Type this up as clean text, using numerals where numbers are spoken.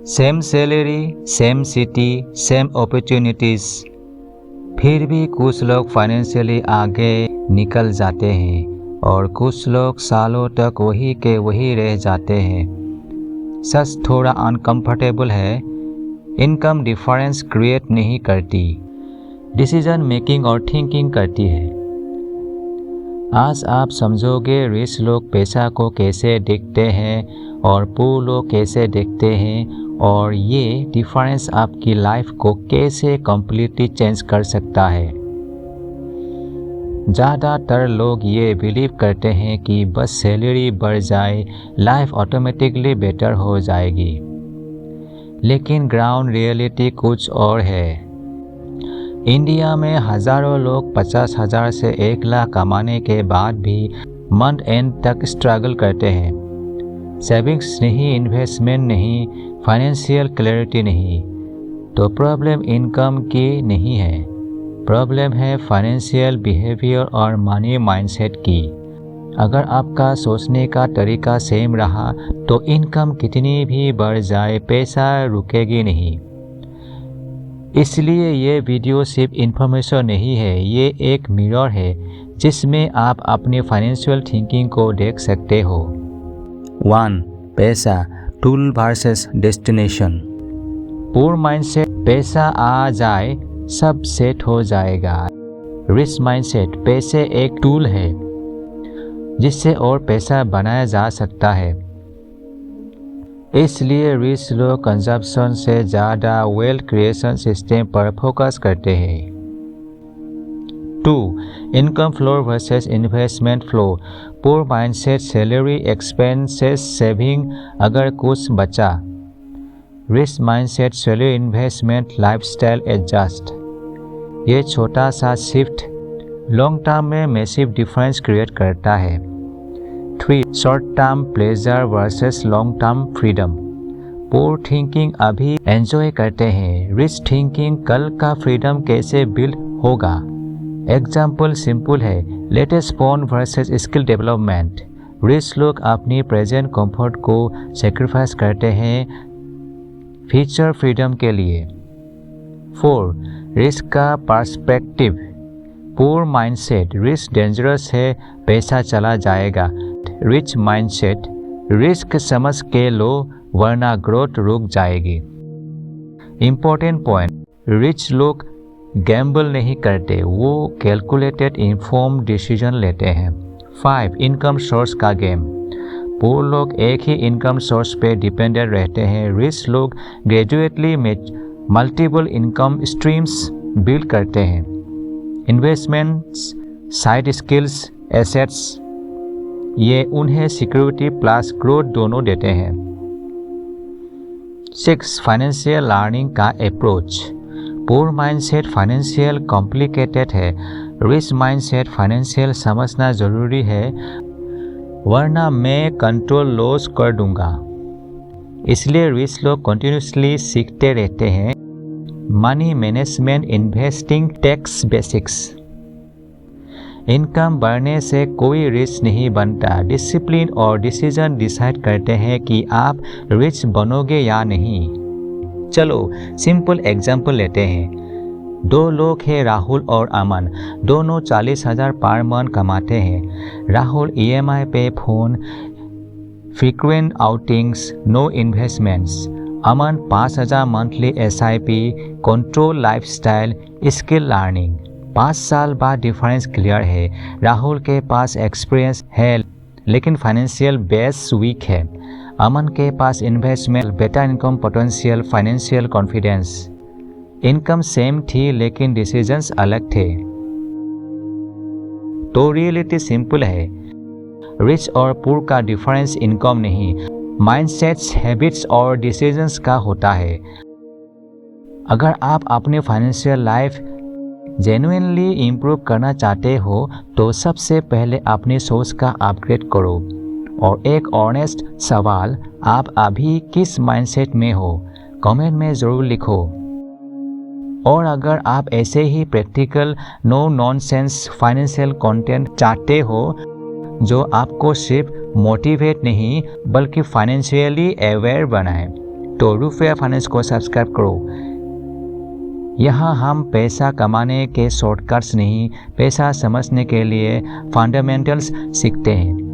Same salary, same city, same opportunities, फिर भी कुछ लोग फाइनेंशियली आगे निकल जाते हैं और कुछ लोग सालों तक वही के वही रह जाते हैं। सच थोड़ा अनकंफर्टेबल है। इनकम डिफरेंस क्रिएट नहीं करती, डिसीजन मेकिंग और थिंकिंग करती है। आज आप समझोगे रिच लोग पैसा को कैसे देखते हैं और पुअर लोग कैसे देखते हैं, और ये डिफरेंस आपकी लाइफ को कैसे कम्प्लीटली चेंज कर सकता है। ज़्यादातर लोग ये बिलीव करते हैं कि बस सैलरी बढ़ जाए लाइफ ऑटोमेटिकली बेटर हो जाएगी, लेकिन ग्राउंड रियलिटी कुछ और है। इंडिया में हज़ारों लोग 50,000 से 1 लाख कमाने के बाद भी मंथ एंड तक स्ट्रगल करते हैं। सेविंग्स नहीं, इन्वेस्टमेंट नहीं, फाइनेंशियल क्लैरिटी नहीं। तो प्रॉब्लम इनकम की नहीं है, प्रॉब्लम है फाइनेंशियल बिहेवियर और मनी माइंडसेट की। अगर आपका सोचने का तरीका सेम रहा तो इनकम कितनी भी बढ़ जाए पैसा रुकेगी नहीं। इसलिए ये वीडियो सिर्फ इन्फॉर्मेशन नहीं है, ये एक मिरर है जिसमें आप अपनी फाइनेंशियल थिंकिंग को देख सकते हो। 1. पैसा, tool versus destination. Poor mindset, पैसा आ जाए सब सेट हो जाएगा। रिच माइंडसेट, पैसे एक टूल है जिससे और पैसा बनाया जा सकता है। इसलिए रिच लोग कंजप्शन से ज़्यादा वेल्थ क्रिएशन सिस्टम पर फोकस करते हैं। 2. Income flow versus investment flow. Poor mindset, salary, expenses, saving, अगर कुछ बचा। Rich mindset, salary, investment, lifestyle adjust. ये छोटा सा शिफ्ट लॉन्ग टर्म में मैसिव डिफरेंस क्रिएट करता है। 3. Short term pleasure versus long term freedom. Poor thinking अभी एंजॉय करते हैं, रिच थिंकिंग कल का फ्रीडम कैसे बिल्ड होगा। एग्जाम्पल सिंपल है, latest phone versus skill development. Rich लोग अपनी प्रेजेंट कंफर्ट को सेक्रीफाइस करते हैं फ्यूचर फ्रीडम के लिए। 4. रिस्क का perspective. Poor mindset, risk dangerous है, पैसा चला जाएगा। रिच माइंडसेट, रिस्क समझ के लो वरना ग्रोथ रुक जाएगी। इम्पोर्टेंट पॉइंट, रिच लोग गैम्बल नहीं करते, वो कैलकुलेटेड इन्फॉर्म्ड डिसीजन लेते हैं। 5. इनकम सोर्स का गेम। पुअर लोग एक ही इनकम सोर्स पे डिपेंडेंट रहते हैं, रिच लोग ग्रेजुएटली मल्टीपल इनकम स्ट्रीम्स बिल्ड करते हैं। इन्वेस्टमेंट्स, साइड स्किल्स, एसेट्स, ये उन्हें सिक्योरिटी प्लस ग्रोथ दोनों देते हैं। 6. फाइनेंशियल लर्निंग का approach. Poor mindset financial complicated है, रिच माइंडसेट फाइनेंशियल समझना जरूरी है वरना मैं कंट्रोल लॉस कर दूंगा। इसलिए रिच लोग कंटिन्यूसली सीखते रहते हैं। Money management, investing, tax basics. Income बढ़ने से कोई रिच नहीं बनता, डिसिप्लिन और डिसीजन डिसाइड करते हैं कि आप रिच बनोगे या नहीं। चलो सिंपल एग्जाम्पल लेते हैं। 2 लोग हैं, राहुल और अमन। दोनों 40,000 पर मंथ कमाते हैं। Rahul EMI pay phone, frequent outings, no investments. Aman 5,000 monthly SIP, control lifestyle, skill learning. 5 साल बाद डिफरेंस क्लियर है। राहुल के पास एक्सपीरियंस है लेकिन फाइनेंशियल बेस वीक है। अमन के पास investment, better income potential, financial confidence. Income same थी लेकिन डिसीजंस अलग थे। तो रियलिटी सिंपल है, रिच और पुअर का डिफरेंस इनकम नहीं, माइंडसेट्स, हैबिट्स और डिसीजंस का होता है। अगर आप अपने फाइनेंशियल लाइफ जेन्युइनली इम्प्रूव करना चाहते हो तो सबसे पहले अपनी सोच का अपग्रेड करो। और एक ऑनेस्ट सवाल, आप अभी किस माइंडसेट में हो, कमेंट में ज़रूर लिखो। और अगर आप ऐसे ही practical no nonsense financial content चाहते हो जो आपको सिर्फ मोटिवेट नहीं बल्कि फाइनेंशियली अवेयर बनाए तो रुपया फाइनेंस को सब्सक्राइब करो। यहाँ हम पैसा कमाने के शॉर्टकट्स नहीं, पैसा समझने के लिए फंडामेंटल्स सीखते हैं।